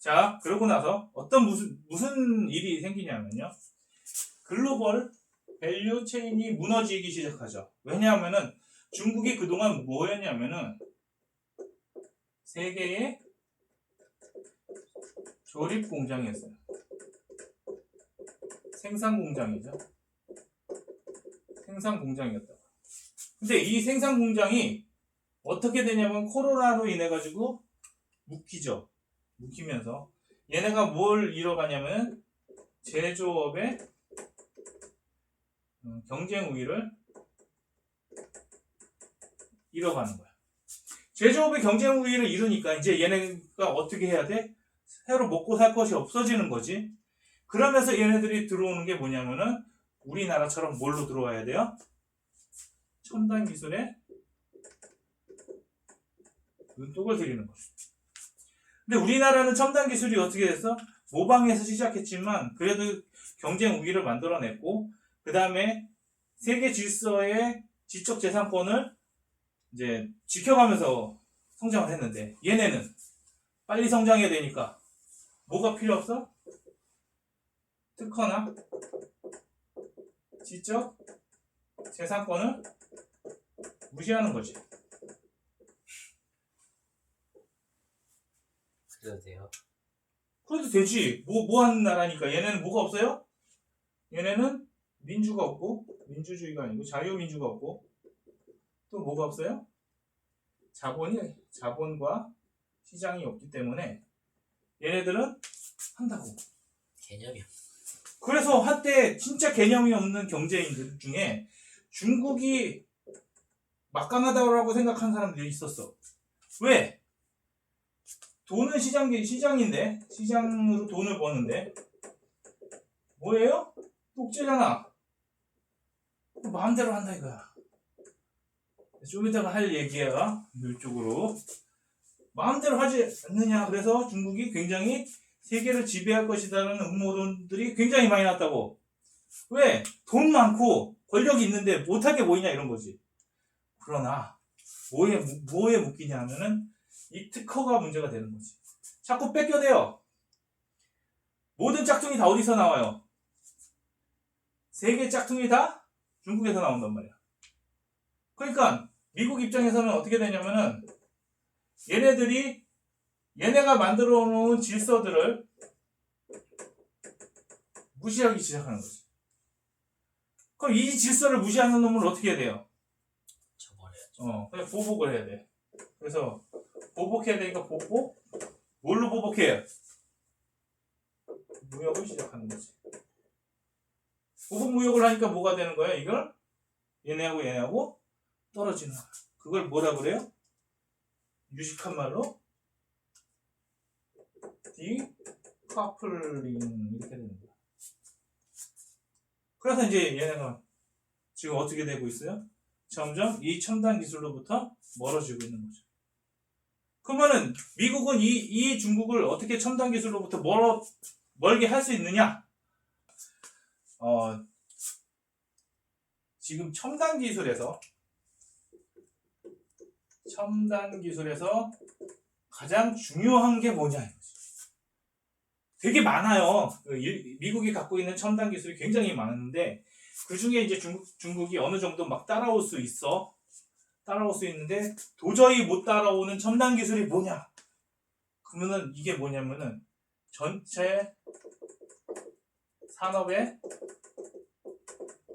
자, 그러고 나서 어떤 무슨 일이 생기냐면요. 글로벌 밸류 체인이 무너지기 시작하죠. 왜냐하면은 중국이 그동안 뭐였냐면은 세계의 조립 공장이었어요. 생산 공장이죠. 생산 공장이었다. 근데 이 생산 공장이 어떻게 되냐면 코로나로 인해 가지고 묶이죠. 묶이면서 얘네가 뭘 잃어가냐면 제조업의 경쟁 우위를 잃어가는 거야. 제조업의 경쟁 우위를 잃으니까 이제 얘네가 어떻게 해야 돼? 새로 먹고 살 것이 없어지는 거지. 그러면서 얘네들이 들어오는 게 뭐냐면은 우리나라처럼 뭘로 들어와야 돼요? 첨단 기술에 눈독을 들이는 거죠. 근데 우리나라는 첨단 기술이 어떻게 됐어? 모방에서 시작했지만 그래도 경쟁 우위를 만들어냈고 그 다음에 세계 질서의 지적 재산권을 이제 지켜가면서 성장을 했는데 얘네는 빨리 성장해야 되니까 뭐가 필요 없어? 특허나 지적 재산권을 무시하는 거지. 그래도 돼요. 그래도 되지. 뭐 하는 나라니까. 얘네는 뭐가 없어요? 얘네는 민주가 없고, 민주주의가 아니고 자유민주가 없고, 또 뭐가 없어요? 자본과 시장이 없기 때문에 얘네들은 한다고. 개념이 그래서 한때 진짜 개념이 없는 경제인들 중에 중국이 막강하다고 생각한 사람들이 있었어. 왜? 돈은 시장인데, 시장으로 돈을 버는데, 뭐예요? 독재잖아. 마음대로 한다 이거야. 좀 이따가 할 얘기야. 이쪽으로. 마음대로 하지 않느냐. 그래서 중국이 굉장히 세계를 지배할 것이라는 음모론들이 굉장히 많이 났다고. 왜? 돈 많고 권력이 있는데 못하게 보이냐 이런 거지. 그러나 뭐에 묶이냐 하면은 이 특허가 문제가 되는 거지. 자꾸 뺏겨대요. 모든 짝퉁이 다 어디서 나와요? 세계 짝퉁이 다 중국에서 나온단 말이야. 그러니까 미국 입장에서는 어떻게 되냐면은 얘네가 만들어 놓은 질서들을 무시하기 시작하는 거지. 그럼 이 질서를 무시하는 놈은 어떻게 해야 돼요? 저버려야죠. 그냥 보복을 해야 돼. 그래서 보복해야 되니까 보복? 뭘로 보복해요? 무역을 시작하는 거지. 보복 무역을 하니까 뭐가 되는 거야? 이걸 얘네하고 떨어지는 거야. 그걸 뭐라 그래요? 유식한 말로 디카플링 이렇게 되는 거야. 그래서 이제 얘네가 지금 어떻게 되고 있어요? 점점 이 첨단 기술로부터 멀어지고 있는 거죠. 그러면은 미국은 이 중국을 어떻게 첨단 기술로부터 멀게 할 수 있느냐? 지금 첨단 기술에서 가장 중요한 게 뭐냐 이거지. 되게 많아요. 미국이 갖고 있는 첨단 기술이 굉장히 많은데 그 중에 이제 중국이 어느 정도 막 따라올 수 있는데 도저히 못 따라오는 첨단 기술이 뭐냐? 그러면은 이게 뭐냐면은 전체 산업의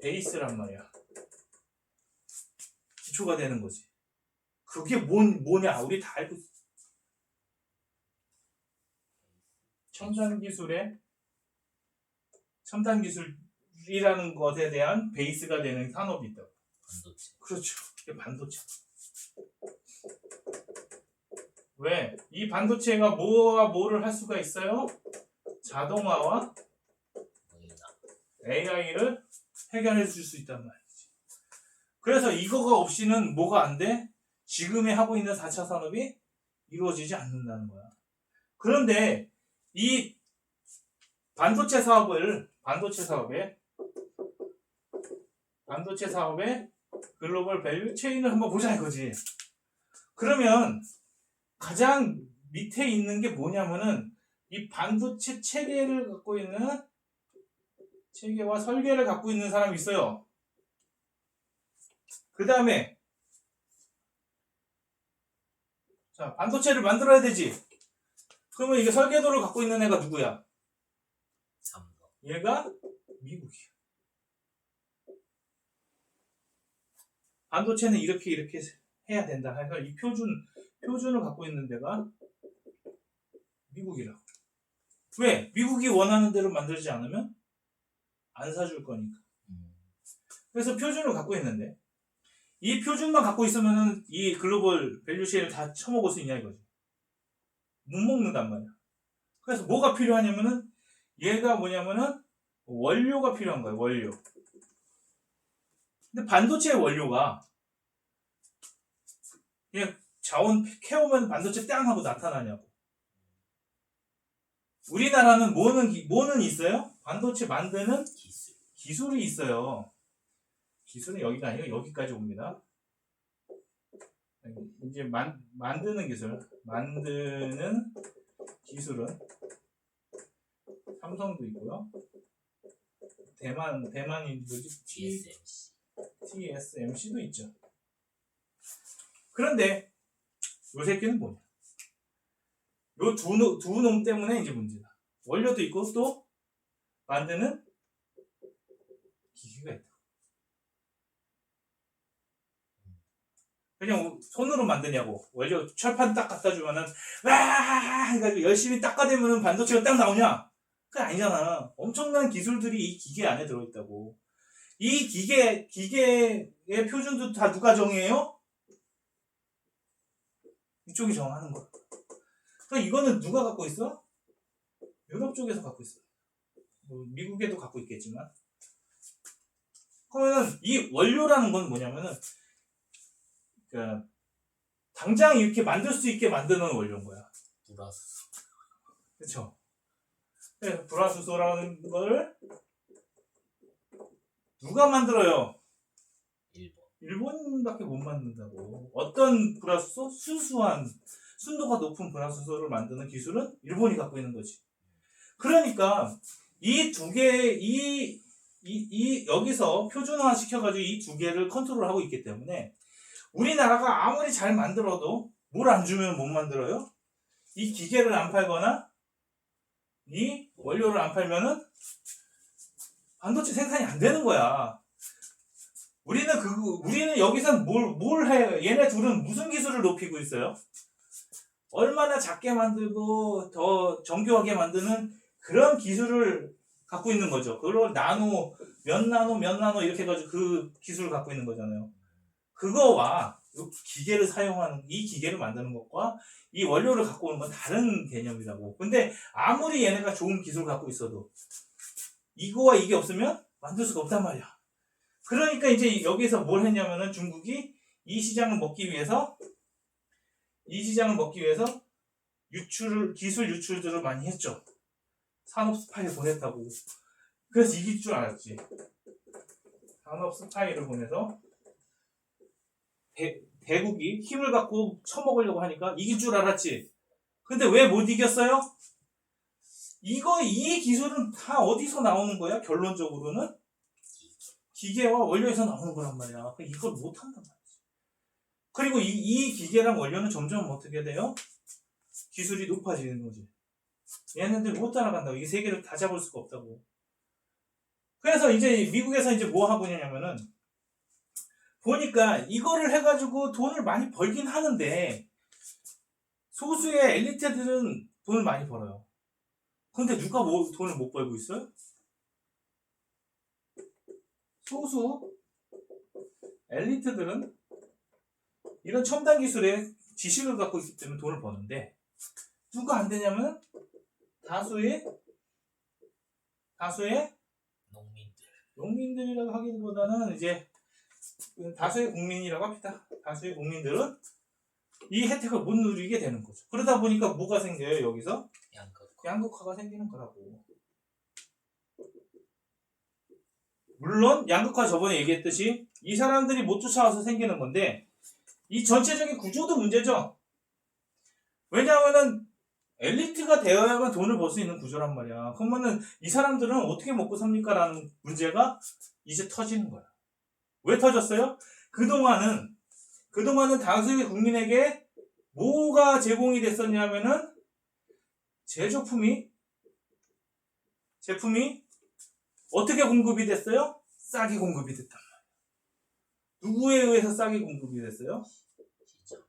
베이스란 말이야. 기초가 되는 거지. 그게 뭐냐? 우리 다 알고 있어. 첨단 기술이라는 것에 대한 베이스가 되는 산업이 있다고. 반도체. 그렇죠. 이게 반도체. 왜? 이 반도체가 뭐와 뭐를 할 수가 있어요? 자동화와 AI를 해결해 줄 수 있단 말이지. 그래서 이거가 없이는 뭐가 안 돼? 지금에 하고 있는 4차 산업이 이루어지지 않는다는 거야. 그런데 이 반도체 사업의 글로벌 밸류 체인을 한번 보자 이거지. 그러면 가장 밑에 있는 게 뭐냐면은 이 반도체 체계를 갖고 있는 체계와 설계를 갖고 있는 사람이 있어요. 그 다음에 자, 반도체를 만들어야 되지. 그러면 이게 설계도를 갖고 있는 애가 누구야? 삼성. 얘가 미국이야. 반도체는 이렇게 해야 된다. 그러니까 이 표준을 갖고 있는 데가 미국이라고. 왜? 미국이 원하는 대로 만들지 않으면 안 사줄 거니까. 그래서 표준을 갖고 있는데 이 표준만 갖고 있으면은 이 글로벌 밸류체인을 다 처먹을 수 있냐 이거지. 못 먹는단 말이야. 그래서 뭐가 필요하냐면은 얘가 뭐냐면은 원료가 필요한 거야. 원료. 근데 반도체의 원료가 그냥 자원 캐오면 반도체 땅 하고 나타나냐고. 우리나라는 뭐는 있어요? 반도체 만드는 기술이 있어요. 기술은 여기가 아니고 여기까지 옵니다. 이제 만드는 기술은 삼성도 있고요. 대만이 뭐지? TSMC도 있죠. 그런데 요 새끼는 뭐냐? 요 두 놈 때문에 이제 문제다. 원료도 있고 또 만드는 기계가 있다. 그냥 손으로 만드냐고. 원료 철판 딱 갖다 주면은 와 해가지고 열심히 닦아대면은 반도체가 딱 나오냐? 그게 아니잖아. 엄청난 기술들이 이 기계 안에 들어있다고. 이 기계의 표준도 다 누가 정해요? 이쪽이 정하는 거야. 그러니까 이거는 누가 갖고 있어? 유럽 쪽에서 갖고 있어. 미국에도 갖고 있겠지만. 그러면은 이 원료라는 건 뭐냐면은 그러니까 당장 이렇게 만들 수 있게 만드는 원료인 거야. 불화수소. 그렇죠? 네, 불화수소라는 걸 누가 만들어요? 일본밖에 못 만든다고. 어떤 불화수소? 순수한 순도가 높은 불화수소를 만드는 기술은 일본이 갖고 있는 거지. 그러니까 이 두 개, 여기서 표준화 시켜가지고 이 두 개를 컨트롤하고 있기 때문에 우리나라가 아무리 잘 만들어도 뭘 안 주면 못 만들어요? 이 기계를 안 팔거나 이 원료를 안 팔면은 반도체 생산이 안 되는 거야. 우리는 여기서 뭘 해요? 얘네 둘은 무슨 기술을 높이고 있어요? 얼마나 작게 만들고 더 정교하게 만드는 그런 기술을 갖고 있는 거죠. 그걸 몇 나노 이렇게 해가지고 그 기술을 갖고 있는 거잖아요. 그거와 기계를 사용하는, 이 기계를 만드는 것과 이 원료를 갖고 오는 건 다른 개념이라고. 근데 아무리 얘네가 좋은 기술을 갖고 있어도 이거와 이게 없으면 만들 수가 없단 말이야. 그러니까 이제 여기서 뭘 했냐면은 중국이 이 시장을 먹기 위해서 기술 유출들을 많이 했죠. 산업 스파이를 보냈다고. 그래서 이길 줄 알았지. 산업 스파이를 보내서 대국이 힘을 갖고 쳐먹으려고 하니까 이길 줄 알았지. 근데 왜 못 이겼어요? 이 기술은 다 어디서 나오는 거야? 결론적으로는 기계와 원료에서 나오는 거란 말이야. 이걸 못 한단 말이지. 그리고 이 기계랑 원료는 점점 어떻게 돼요? 기술이 높아지는 거지. 얘네들 못 따라간다고. 이 세계를 다 잡을 수가 없다고. 그래서 이제 미국에서 이제 뭐 하고 있냐면은 보니까 이거를 해가지고 돈을 많이 벌긴 하는데 소수의 엘리트들은 돈을 많이 벌어요. 근데 누가 돈을 못 벌고 있어요? 소수 엘리트들은 이런 첨단 기술에 지식을 갖고 있기 때문에 돈을 버는데 누가 안 되냐면 다수의 농민들이라고 하기보다는 이제 다수의 국민이라고 합시다. 다수의 국민들은 이 혜택을 못 누리게 되는 거죠. 그러다 보니까 뭐가 생겨요? 여기서 양극화가 생기는 거라고. 물론 양극화 저번에 얘기했듯이 이 사람들이 못 쫓아와서 생기는 건데 이 전체적인 구조도 문제죠. 왜냐하면은 엘리트가 되어야만 돈을 벌 수 있는 구조란 말이야. 그러면은 이 사람들은 어떻게 먹고 삽니까? 라는 문제가 이제 터지는 거야. 왜 터졌어요? 그동안은 다수의 국민에게 뭐가 제공이 됐었냐면은 제품이 어떻게 공급이 됐어요? 싸게 공급이 됐단 말이야. 누구에 의해서 싸게 공급이 됐어요? 시장.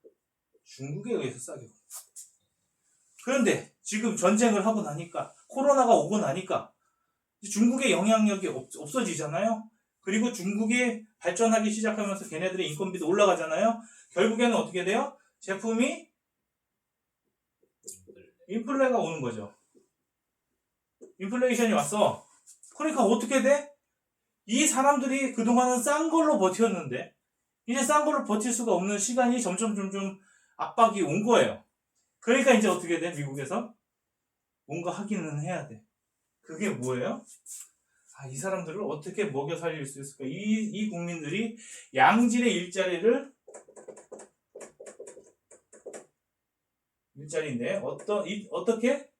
중국에 의해서 싸게 공급. 그런데 지금 전쟁을 하고 나니까 코로나가 오고 나니까 중국의 영향력이 없어지잖아요. 그리고 중국이 발전하기 시작하면서 걔네들의 인건비도 올라가잖아요. 결국에는 어떻게 돼요? 제품이 인플레가 오는 거죠. 인플레이션이 왔어. 그러니까 어떻게 돼? 이 사람들이 그동안은 싼 걸로 버텼는데 이제 싼 걸로 버틸 수가 없는 시간이 점점 압박이 온 거예요. 그러니까 이제 어떻게 돼? 미국에서 뭔가 하기는 해야 돼. 그게 뭐예요? 이 사람들을 어떻게 먹여 살릴 수 있을까? 이 국민들이 양질의 일자리인데 어떻게?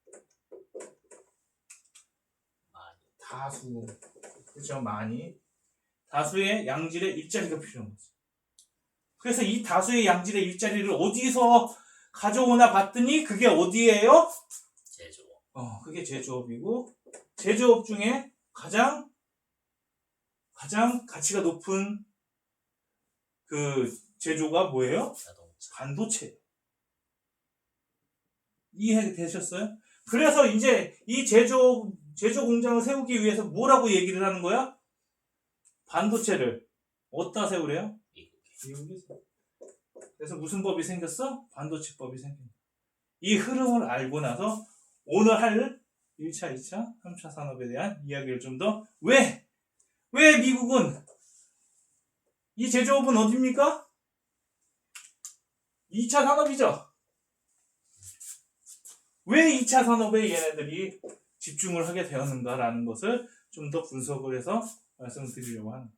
다수. 그렇죠. 많이. 다수의 양질의 일자리가 필요한 거지. 그래서 이 다수의 양질의 일자리를 어디서 가져오나 봤더니 그게 어디예요? 제조업. 그게 제조업이고 제조업 중에 가장 가치가 높은 그 제조가 뭐예요? 자동차. 반도체. 이해되셨어요? 그래서 이제 이 제조 공장을 세우기 위해서 뭐라고 얘기를 하는 거야? 반도체를 어디다 세우래요? 미국에서. 그래서 무슨 법이 생겼어? 반도체법이 생긴다. 이 흐름을 알고 나서 오늘 할 1차, 2차, 3차 산업에 대한 이야기를 좀 더 왜 미국은 이 제조업은 어디입니까? 2차 산업이죠. 왜 2차 산업에 얘네들이 집중을 하게 되었는가라는 것을 좀 더 분석을 해서 말씀을 드리려고 합니다.